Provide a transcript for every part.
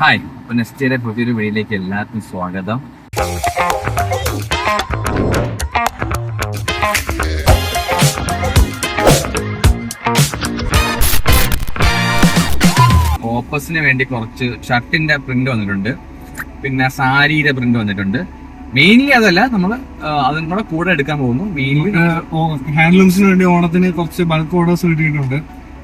Hi, അപ്പോൾ next പുതിയൊരു വീഡിയോയിലേക്ക് എല്ലാവർക്കും സ്വാഗതം. ഓപ്പസിന് വേണ്ടി കുറച്ച് ഷർട്ടിന്റെ പ്രിന്റ് വന്നിട്ടുണ്ട്, പിന്നെ സാരിയുടെ പ്രിന്റ് വന്നിട്ടുണ്ട്. മെയിൻലി അതല്ല, നമ്മൾ അതും കൂടെ എടുക്കാൻ പോകുന്നു. മെയിൻലി ഹാൻഡ്ലൂംസിന് വേണ്ടി ഓണത്തിന് കുറച്ച് ബൾക്ക് ഓർഡേഴ്സ് കിട്ടിയിട്ടുണ്ട്.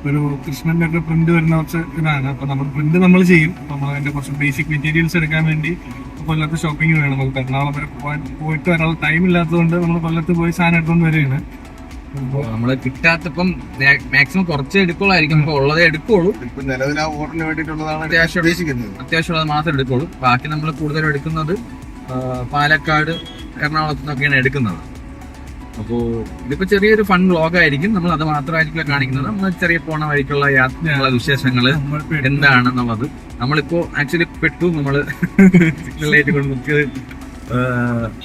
ഒരു കൃഷ്ണന്റെ ഒക്കെ പ്രിന്റ് വരുന്ന കുറച്ച് ഇതാണ്. അപ്പൊ നമ്മൾ പ്രിന്റ് നമ്മൾ ചെയ്യും. നമ്മൾ അതിന്റെ കുറച്ച് ബേസിക് മെറ്റീരിയൽസ് എടുക്കാൻ വേണ്ടി കൊല്ലത്ത് ഷോപ്പിംഗ് വേണം. നമുക്ക് എറണാകുളം വരെ പോയിട്ട് വരാനുള്ള ടൈം ഇല്ലാത്തതുകൊണ്ട് നമ്മൾ കൊല്ലത്ത് പോയി സാധനം എടുത്തുകൊണ്ട് വരികയാണ്. നമ്മള് കിട്ടാത്തപ്പം മാക്സിമം കുറച്ച് എടുക്കുള്ളായിരിക്കും. ഇപ്പൊ ഉള്ളതേ എടുക്കുള്ളൂ. നിലവിൽ ആ ഓർഡറിന് വേണ്ടിയിട്ടുള്ളതാണ് അത്യാവശ്യമുള്ളത് മാത്രമേ എടുക്കുള്ളൂ. ബാക്കി നമ്മൾ കൂടുതലും എടുക്കുന്നത് പാലക്കാട്, എറണാകുളത്തു നിന്നൊക്കെയാണ് എടുക്കുന്നത്. അപ്പോൾ ഇതിപ്പോ ചെറിയൊരു ഫൺ വ്ളോഗായിരിക്കും. നമ്മൾ അത് മാത്രമായിരിക്കില്ല കാണിക്കുന്നത്. നമ്മൾ ചെറിയ പോണ വഴിക്കുള്ള യാത്രയുള്ള വിശേഷങ്ങള് എന്താണെന്നുള്ളത്. നമ്മളിപ്പോ ആക്ച്വലി പെട്ടു. നമ്മള് സിഗ്നലായിട്ട് കൊണ്ട് നമുക്ക്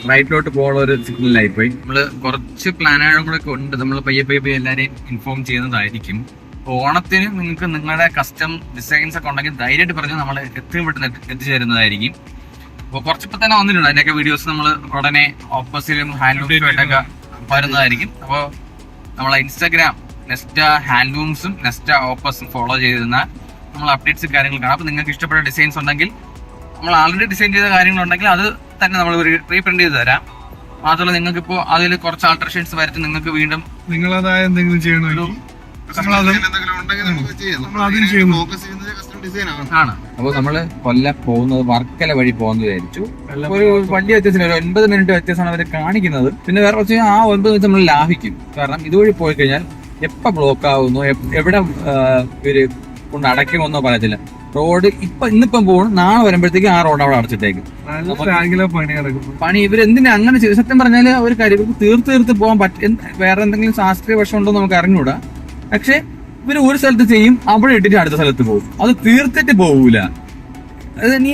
റൈറ്റിലോട്ട് പോകാനുള്ള ഒരു സിഗ്നലായി പോയി. നമ്മള് കുറച്ച് പ്ലാനുകളും കൂടെ ഉണ്ട്. നമ്മൾ പയ്യെ എല്ലാരെയും ഇൻഫോം ചെയ്യുന്നതായിരിക്കും. ഓണത്തിന് നിങ്ങൾക്ക് നിങ്ങളുടെ കസ്റ്റം ഡിസൈൻസ് ഒക്കെ ഉണ്ടെങ്കിൽ ധൈര്യമായിട്ട് പറഞ്ഞ് നമ്മൾ എത്രയും പെട്ടെന്ന് എത്തിച്ചേരുന്നതായിരിക്കും. അപ്പോൾ കുറച്ചിപ്പോൾ തന്നെ വന്നിട്ടുണ്ട്. അതിൻ്റെയൊക്കെ വീഡിയോസ് നമ്മൾ ഉടനെ ഓപ്പോസിലും ഹാൻഡ്ലൂംസുമായിട്ടൊക്കെ വരുന്നതായിരിക്കും. അപ്പോൾ നമ്മളെ ഇൻസ്റ്റാഗ്രാം നെസ്റ്റ ഹാൻഡ്ലൂംസും നെസ്റ്റ ഓപ്പസും ഫോളോ ചെയ്തിരുന്നാൽ നമ്മൾ അപ്ഡേറ്റ്സ് കാര്യങ്ങൾ കാണാം. അപ്പോൾ നിങ്ങൾക്ക് ഇഷ്ടപ്പെട്ട ഡിസൈൻസ് ഉണ്ടെങ്കിൽ, നമ്മൾ ആൾറെഡി ഡിസൈൻ ചെയ്ത കാര്യങ്ങളുണ്ടെങ്കിൽ അത് തന്നെ നമ്മൾ റീപ്രിന്റ് ചെയ്ത് തരാം. മാത്രമല്ല നിങ്ങൾക്കിപ്പോൾ അതിൽ കുറച്ച് ആൾട്ടറേഷൻസ് വരുത്തി നിങ്ങൾക്ക് വീണ്ടും നിങ്ങളതായ എന്തെങ്കിലും ചെയ്യണമല്ലോ ആണ്. അപ്പോൾ നമ്മള് കൊല്ലം പോകുന്നത് വർക്കല വഴി പോകുന്ന വിചാരിച്ചു. ഒരു വലിയ വ്യത്യാസമില്ല, ഒരു 9 മിനിറ്റ് വ്യത്യാസമാണ് അവർ കാണിക്കുന്നത്. പിന്നെ വേറെ കുറച്ച് ആ 9 മിനിറ്റ് നമ്മൾ ലാഭിക്കും. കാരണം ഇതുവഴി പോയി കഴിഞ്ഞാൽ എപ്പോൾ ബ്ലോക്ക് ആവുന്നു, എവിടെ ഒരു കൊണ്ട് അടയ്ക്കുമെന്നോ പറയത്തില്ല. റോഡ് ഇന്നിപ്പം പോകും, നാളെ വരുമ്പോഴത്തേക്ക് ആ റോഡ് അവിടെ അടച്ചിട്ടേക്കും. പണി ഇവരെന്തിനാ അങ്ങനെ ചെയ്തു? സത്യം പറഞ്ഞാൽ ഒരു കാര്യം, തീർത്ത് പോകാൻ വേറെ എന്തെങ്കിലും ശാസ്ത്രീയ വശം ഉണ്ടോ നമുക്ക് അറിഞ്ഞൂടാ. പക്ഷെ ഇവര് ഒരു സ്ഥലത്ത് ചെയ്യും, അവിടെ ഇട്ടിട്ട് അടുത്ത സ്ഥലത്ത് പോകും. അത് തീർത്തിട്ട് പോകൂല. അത് നീ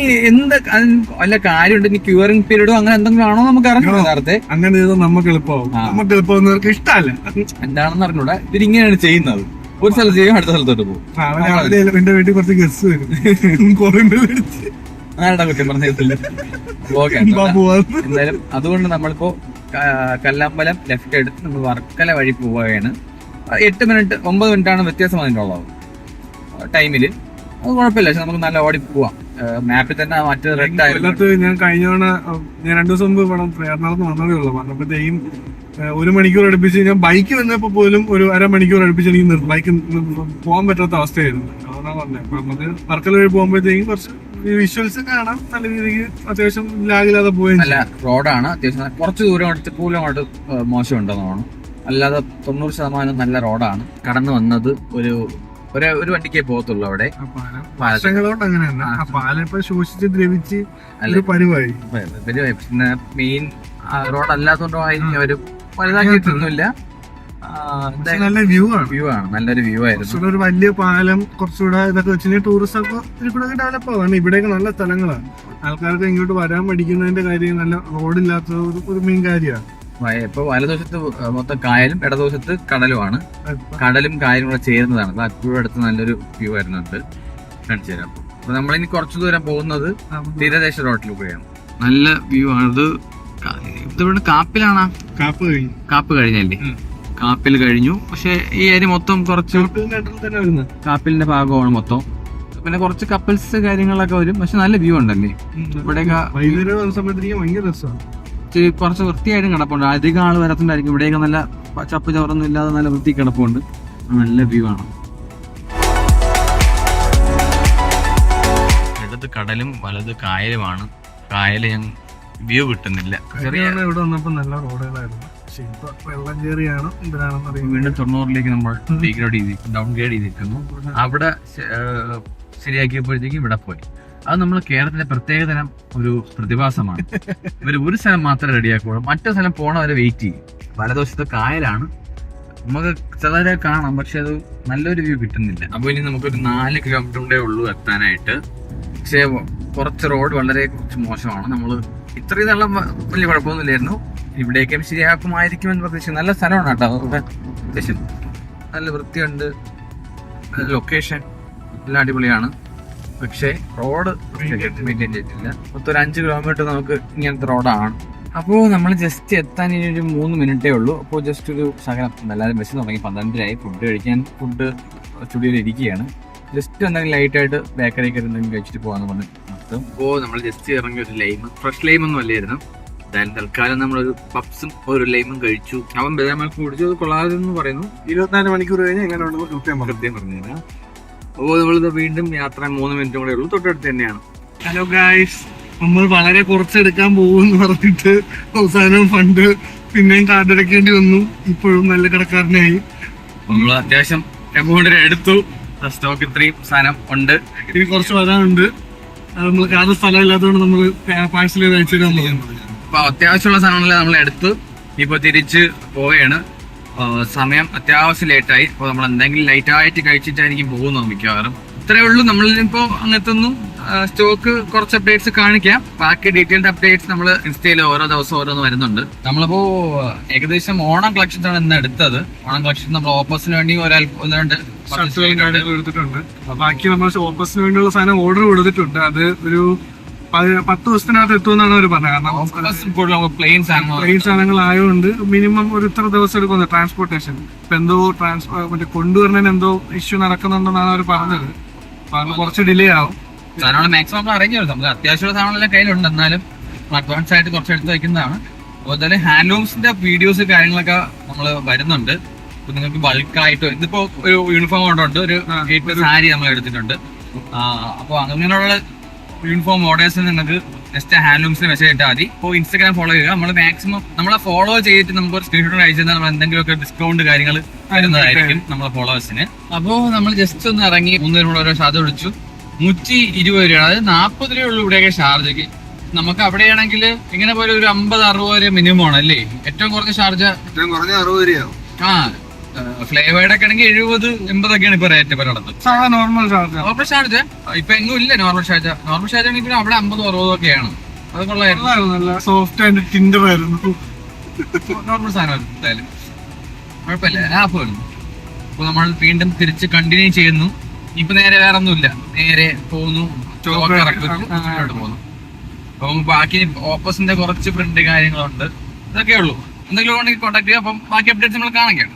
വല്ല കാര്യമുണ്ട്, നീ ക്യൂറിംഗ് പീരീഡോ അങ്ങനെ എന്തെങ്കിലും ആണോ നമുക്ക് അറിഞ്ഞൂടാ. നേരത്തെ അങ്ങനെ നമുക്ക് എളുപ്പമാവും ഇഷ്ടമല്ല എന്താണെന്ന് അറിഞ്ഞൂടാ. ഇവരിങ്ങനെയാണ് ചെയ്യുന്നത്. ഒരു സ്ഥലത്ത് ചെയ്യും, അടുത്ത സ്ഥലത്തോട്ട് പോകും. എന്റെ വീട്ടിൽ കുറച്ച് ഗസ്റ്റ് വരും. ആരുടെ കുറ്റം പറഞ്ഞില്ല. എന്തായാലും അതുകൊണ്ട് നമ്മളിപ്പോ കല്ലമ്പലം ലെഫ്റ്റ് എടുത്ത് നമ്മൾ വർക്കല വഴി പോവുകയാണ്. 8 മിനിറ്റ് 9 മിനിറ്റാണ് വ്യത്യാസം അതിനുള്ളത് ടൈമില്. അത് കുഴപ്പമില്ല. പക്ഷെ നമുക്ക് നല്ല ഓടി പോവാം. മാപ്പിൽ തന്നെ മറ്റേ റെഡ് ആയിരുന്നു. ഞാൻ കഴിഞ്ഞ തവണ ഞാൻ 2 ദിവസം മുമ്പ് എറണാകുളത്ത് വന്നതേ ഉള്ളൂ. വന്നപ്പോഴത്തേക്കും 1 മണിക്കൂർ അടുപ്പിച്ച് ഞാൻ ബൈക്ക് വന്നപ്പോ പോലും ഒരു അരമണിക്കൂർ അടുപ്പിച്ച് എനിക്ക് ബൈക്ക് പോകാൻ പറ്റാത്ത അവസ്ഥയായിരുന്നു. അതാണ് പറഞ്ഞത്. അപ്പൊ നമുക്ക് വർക്കല വഴി പോകുമ്പോഴത്തേക്കും കുറച്ച് വിഷ്വൽസ് കാണാം. നല്ല രീതിക്ക് അത്യാവശ്യം ലാഗില്ലാതെ പോയി. നല്ല റോഡാണ്. അത്യാവശ്യം കുറച്ച് ദൂരം അടുത്ത് പോലും അങ്ങോട്ട് മോശം ഉണ്ടെന്ന് തോന്നുന്നു. അല്ലാതെ 90% നല്ല റോഡാണ്. കടന്നു വന്നത് ഒരു വണ്ടിക്കേ പോകത്തുള്ളൂ. അവിടെ വർഷങ്ങളോട്ട് അങ്ങനെയല്ല. പാലം ഇപ്പൊ ശോഷിച്ച് ദ്രവിച്ച് പരിവായി. പിന്നെ മെയിൻ റോഡ് അല്ലാത്തതുകൊണ്ടായിരിക്കും അവര് വലുതാക്കിയിട്ടൊന്നുമില്ല. നല്ല വ്യൂ ആണ്. നല്ലൊരു വ്യൂ ആയിരുന്നു. ഒരു വലിയ പാലം കുറച്ചുകൂടെ ഇതൊക്കെ വെച്ച് ടൂറിസം ഒക്കെ ഇതിലൂടെ ഡെവലപ്പ് ആവാണ്. ഇവിടെയൊക്കെ നല്ല സ്ഥലങ്ങളാണ്. ആൾക്കാർക്ക് ഇങ്ങോട്ട് വരാൻ പഠിക്കുന്നതിന്റെ കാര്യം നല്ല റോഡില്ലാത്തത് ഒരു മെയിൻ കാര്യമാണ്. ഇപ്പൊ വലതുവശത്ത് മൊത്തം കായലും ഇടതുവശത്ത് കടലുമാണ്. കടലും കായലും കൂടെ ചേരുന്നതാണ്. അപ്പോഴും അടുത്ത് നല്ലൊരു വ്യൂ വരുന്നുണ്ട്. കാണിച്ചു തരാം. അപ്പൊ നമ്മളിനി കുറച്ചു ദൂരം പോകുന്നത് തീരദേശ റോഡിലൂടെയാണ്. നല്ല വ്യൂ ആണ്. ഇതിവിടെ കാപ്പിലാണ്. കാപ്പ് കഴിഞ്ഞല്ലേ? കാപ്പിൽ കഴിഞ്ഞു. പക്ഷെ ഈ ഏരിയ മൊത്തം കുറച്ച് കാപ്പിലിന്റെ ഭാഗമാണ് മൊത്തം. പിന്നെ കുറച്ച് കപ്പിൾസ് കാര്യങ്ങളൊക്കെ വരും. പക്ഷെ നല്ല വ്യൂ ഉണ്ടല്ലേ ഇവിടെയൊക്കെ. ഭയങ്കര രസമാണ്. കുറച്ച് വൃത്തിയായിട്ടും കിടപ്പുണ്ട്. അധികം ആള് വരത്തുണ്ടായിരിക്കും. ഇവിടെയൊക്കെ നല്ല ചപ്പ് ചവറൊന്നും ഇല്ലാതെ നല്ല വൃത്തി കിടപ്പുണ്ട്. നല്ല വ്യൂ ആണ്. ഇടത് കടലും വലത് കായലുമാണ്. കായല് ഞാൻ വ്യൂ കിട്ടുന്നില്ല. ഇവിടെ വന്നപ്പോ നല്ല റോഡുകളായിരുന്നു. വെള്ളം കയറിയാണ് വീണ്ടും 90ലേക്ക് നമ്മൾ ഡൗൺഗ്രേഡ് ചെയ്തിരിക്കുന്നു. അവിടെ ശരിയാക്കിയപ്പോഴത്തേക്കും ഇവിടെ പോയി. അത് നമ്മൾ കേരളത്തിന്റെ പ്രത്യേകതരം ഒരു പ്രതിഭാസമാണ്. ഇവർ ഒരു സ്ഥലം മാത്രമേ റെഡിയാക്കുള്ളൂ, മറ്റൊരു സ്ഥലം പോണവരെ വെയിറ്റ് ചെയ്യും. വലതുവശത്ത് കായലാണ്. നമുക്ക് ചിലരെ കാണാം, പക്ഷെ അത് നല്ലൊരു വ്യൂ കിട്ടുന്നില്ല. അപ്പോൾ ഇനി നമുക്കൊരു 4 കിലോമീറ്ററിൻ്റെ ഉള്ളൂ എത്താനായിട്ട്. പക്ഷേ കുറച്ച് റോഡ് വളരെ കുറച്ച് മോശമാണ്. നമ്മൾ ഇത്രയും നല്ല വലിയ കുഴപ്പമൊന്നുമില്ലായിരുന്നു. ഇവിടേക്കും ശരിയാക്കുമായിരിക്കുമെന്ന് പ്രതീക്ഷിച്ചു. നല്ല സ്ഥലമാണ് കേട്ടോ. അത്യാവശ്യം നല്ല വൃത്തിയുണ്ട്. ലൊക്കേഷൻ എല്ലാം അടിപൊളിയാണ്. പക്ഷേ റോഡ് മെയിൻറ്റെയിൻ ചെയ്തിട്ടില്ല. മൊത്തം ഒരു 5 കിലോമീറ്റർ നമുക്ക് ഇങ്ങനത്തെ റോഡാണ്. അപ്പോൾ നമ്മൾ ജസ്റ്റ് എത്താൻ ഇനി ഒരു 3 മിനിറ്റേ ഉള്ളൂ. അപ്പോൾ ജസ്റ്റ് ഒരു ശകലം എല്ലാവരും ബസ് തുടങ്ങി 12:30 ഫുഡ് കഴിക്കാൻ സ്റ്റുഡിയോയിൽ ഇരിക്കുകയാണ്. ജസ്റ്റ് എന്തെങ്കിലും ലൈറ്റായിട്ട് ബേക്കറിയൊക്കെ എന്തെങ്കിലും കഴിച്ചിട്ട് പോകാന്ന് പറഞ്ഞു മൊത്തം. അപ്പോൾ നമ്മൾ ജസ്റ്റ് ഇറങ്ങിയ ഒരു ലൈം, ഫ്രഷ് ലൈമൊന്നും അല്ലായിരുന്നു. എന്തായാലും തൽക്കാലം നമ്മളൊരു പപ്സും ഒരു ലൈമും കഴിച്ചു. അവൻ ബദാമൊക്കെ കുടിച്ചു, അത് കൊള്ളാതെന്ന് പറയുന്നു. 24 മണിക്കൂർ കഴിഞ്ഞ് എങ്ങനെ ഉണ്ടെന്ന് കൃത്യം പറഞ്ഞുതരാം. അപ്പോൾ നമ്മളിത് വീണ്ടും യാത്ര 3 മിനിറ്റും കൂടെ ഉള്ളൂ, തൊട്ടടുത്ത് തന്നെയാണ്. ഹലോ ഗായ്സ്, നമ്മൾ വളരെ കുറച്ചെടുക്കാൻ പോകുമെന്ന് പറഞ്ഞിട്ട് അവസാനം ഫണ്ട് പിന്നെയും കാർഡ് അടയ്ക്കേണ്ടി വന്നു. ഇപ്പോഴും നല്ല കടക്കാരനായി. നമ്മൾ അത്യാവശ്യം എമൗണ്ട് എടുത്തു. സ്റ്റോക്ക് ഇത്രയും സാധനം ഉണ്ട്. ഇനി കുറച്ച് വരാനുണ്ട്. നമ്മൾ കാർഡ് സ്ഥലം ഇല്ലാത്തതുകൊണ്ട് നമ്മൾ പാഴ്സൽ ചെയ്ത് അയച്ചു തരാൻ പോകുന്നത്. അപ്പൊ അത്യാവശ്യമുള്ള സാധനങ്ങളെല്ലാം നമ്മൾ എടുത്ത് ഇപ്പൊ തിരിച്ച് പോവുകയാണ്. സമയം അത്യാവശ്യം ലേറ്റായി. അപ്പോൾ നമ്മൾ എന്തെങ്കിലും ലൈറ്റായിട്ട് കഴിച്ചിട്ടായിരിക്കും പോകുന്നത് മിക്കവാറും. ഇത്രയേ ഉള്ളൂ. നമ്മളിപ്പോ അങ്ങെത്തുന്നു. സ്റ്റോക്ക് കുറച്ച് അപ്ഡേറ്റ്സ് കാണിക്കാം. ബാക്കി ഡീറ്റെയിൽഡ് അപ്ഡേറ്റ്സ് നമ്മൾ ഇൻസ്റ്റയിൽ ഓരോ ദിവസം ഓരോന്ന് വരുന്നുണ്ട്. നമ്മളിപ്പോ ഏകദേശം ഓണം കളക്ഷൻസ് ആണ് ഇന്ന് എടുത്തത്. ഓണം കളക്ഷൻ നമ്മൾ ഓഫേഴ്സിന് വേണ്ടി ഒന്ന് രണ്ട് ഷർട്ടുകളും കാര്യങ്ങളും എടുത്തിട്ടുണ്ട്. ബാക്കി നമ്മൾ ഓഫേഴ്സിന് വേണ്ടിയുള്ള സാധനം ഓർഡർ കൊടുത്തിട്ടുണ്ട്. അത് ഒരു 10 ദിവസത്തിനകത്ത് എത്തുമെന്നാണ് അവർ പറഞ്ഞത്. കാരണം പ്ലെയിൻ സാധനങ്ങളായതുകൊണ്ട് മിനിമം ഒരു ഇത്ര ദിവസം എടുക്കുന്നു ട്രാൻസ്പോർട്ടേഷൻ. ഇപ്പൊ എന്തോ മറ്റേ കൊണ്ടുവരുന്നതിന് എന്തോ ഇഷ്യൂ നടക്കുന്നുണ്ടെന്നാണ് അവർ പറഞ്ഞത്. അപ്പൊ അത് കുറച്ച് ഡിലേ ആവും. സാധനങ്ങൾ മാക്സിമം നമ്മൾ അറേഞ്ച് ചെയ്തു. നമുക്ക് അത്യാവശ്യമുള്ള സാധനങ്ങളെല്ലാം കയ്യിലുണ്ട്. എന്നാലും അഡ്വാൻസ് ആയിട്ട് കുറച്ച് എടുത്ത് വയ്ക്കുന്നതാണ്. അതുപോലെ ഹാൻഡ്ലൂംസിന്റെ വീഡിയോസ് കാര്യങ്ങളൊക്കെ നമ്മൾ വരുന്നുണ്ട്. ഇപ്പൊ നിങ്ങൾക്ക് ബൾക്കായിട്ട് ഇതിപ്പോ ഒരു യൂണിഫോം കൊണ്ടുണ്ട്, ഒരു സാരി നമ്മൾ എടുത്തിട്ടുണ്ട്. അപ്പോൾ അങ്ങനെയുള്ള യൂണിഫോം ഓർഡേഴ്സ് നിങ്ങൾക്ക് ജസ്റ്റ് ഹാൻഡ്ലൂംസിന് മെസ്സേജ് ഇട്ടാൽ മതി. ഇപ്പോൾ ഇൻസ്റ്റാഗ്രാം ഫോളോ ചെയ്യുക. നമ്മൾ മാക്സിമം നമ്മളെ ഫോളോ ചെയ്തിട്ട് നമുക്ക് ഒരു സ്ക്രീൻഷോട്ട് അയച്ചു തന്നാൽ നമ്മൾ എന്തെങ്കിലുമൊക്കെ ഡിസ്കൗണ്ട് കാര്യങ്ങൾ വരുന്നതായിരിക്കും നമ്മളെ ഫോളോവേഴ്സിന്. അപ്പോൾ നമ്മൾ ജസ്റ്റ് ഒന്ന് ഇറങ്ങി 3 രൂപ ഓരോ ഷാർജ് വിളിച്ചു. 120 രൂപ, അതായത് 40 രൂപയുള്ളൂ ഇവിടെയൊക്കെ ഷാർജയ്ക്ക്. നമുക്ക് അവിടെയാണെങ്കിൽ ഇങ്ങനെ പോലെ ഒരു 50-60 രൂപ മിനിമം ആണ് അല്ലേ ഏറ്റവും കുറഞ്ഞ ഷാർജ? ഏറ്റവും കുറഞ്ഞ 60 രൂപയാവും. ഫ്ലേവേർഡ് ഒക്കെ ആണെങ്കിൽ 70-80 ഒക്കെയാണ് ഇപ്പൊ റേറ്റ് പലയിടത്തും. നോർമൽ ഷാർജ ഇപ്പൊ എങ്ങും ഇല്ല നോർമൽ ഷാർജ. നോർമൽ ഷാർജ ആണെങ്കിൽ അവിടെ 50-60 ഒക്കെയാണ്. അത് കൊള്ളായിരുന്നു. നല്ല സോഫ്റ്റ് ആൻഡ് ടിൻഡർ ആയിരുന്നു. നോർമൽ സാധനം എന്തായാലും കുഴപ്പമില്ല. ലാഭമായിരുന്നു. അപ്പൊ നമ്മൾ വീണ്ടും തിരിച്ച് കണ്ടിന്യൂ ചെയ്യുന്നു. ഇപ്പൊ നേരെ വേറെ ഒന്നുമില്ല, നേരെ പോകുന്നു പോകുന്നു. അപ്പം ബാക്കി ഓപ്പോസിന്റെ കുറച്ച് പ്രിന്റ് കാര്യങ്ങളുണ്ട്. ഇതൊക്കെ ഉള്ളൂ. എന്തെങ്കിലും ഉണ്ടെങ്കിൽ കോൺടാക്ട് ചെയ്യാം. അപ്പം ബാക്കി അപ്ഡേറ്റ്സ് നമ്മൾ കാണിക്കാം.